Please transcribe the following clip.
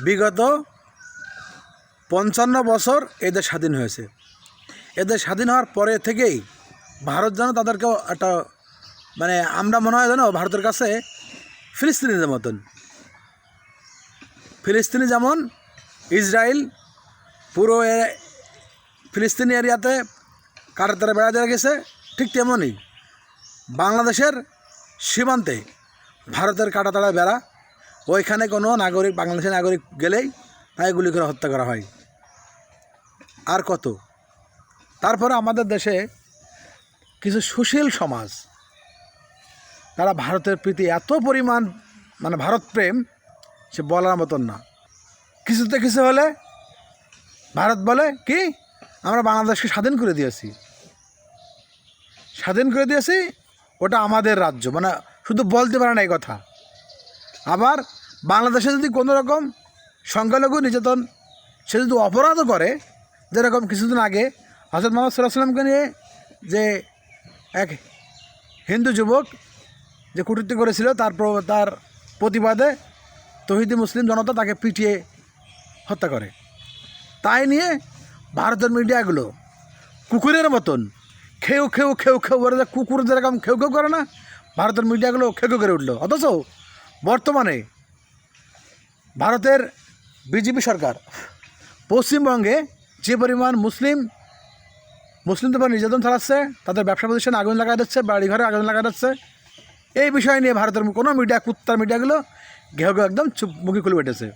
বিগত 55 বছর এদের স্বাধীন হয়েছে। এদের স্বাধীন হওয়ার পরে থেকেই ভারত যেন তাদেরকেও একটা মানে আমরা মনে হয় যেন ভারতের কাছে ফিলিস্তিনিদের মতন। ফিলিস্তিনি যেমন ইসরায়েল পুরো ফিলিস্তিনি এরিয়াতে কাঁটাতারে বেড়া দেওয়া গেছে, ঠিক তেমনই বাংলাদেশের সীমান্তে ভারতের কাঁটাতারা বেড়া, ওইখানে কোনো নাগরিক বাংলাদেশের নাগরিক গেলেই তাই গুলি করে হত্যা করা হয়। আর কত। তারপরে আমাদের দেশে কিছু সুশীল সমাজ, তারা ভারতের প্রতি এত পরিমাণ মানে ভারত প্রেম সে বলার মতন না। কিছুতে কিছু হলে ভারত বলে কি আমরা বাংলাদেশকে স্বাধীন করে দিয়েছি, ওটা আমাদের রাজ্য, মানে শুধু বলতে পারে না এই কথা। আবার বাংলাদেশে যদি কোনো রকম সংখ্যালঘু নির্যাতন সে যদি অপরাধও করে, যেরকম কিছুদিন আগে হযরত মুহাম্মদ সাল্লাল্লাহু আলাইহি ওয়াসাল্লামকে নিয়ে যে এক হিন্দু যুবক যে কটূক্তি করেছিল, তার প্রতিবাদে তৌহিদি মুসলিম জনতা তাকে পিটিয়ে হত্যা করে। তাই নিয়ে ভারতের মিডিয়াগুলো কুকুরের মতন খেউ খেউ খেউ খেউ করে, কুকুর যেরকম খেউ খেউ করে না, ভারতের মিডিয়াগুলো খেউ খেউ করে উঠল। অথচ বর্তমানে ভারতের বিজেপি সরকার পশ্চিমবঙ্গে যে পরিমাণ মুসলিমদের উপর নির্যাতন চালাচ্ছে, তাদের ব্যবসা প্রতিষ্ঠানে আগুন লাগা দিচ্ছে, বাড়িঘরে আগুন লাগা দিচ্ছে, এই বিষয় নিয়ে ভারতের কোনো মিডিয়া, কুত্তার মিডিয়াগুলো ঘেউ ঘেউ একদম চুপ মুখে খুলে উঠেছে।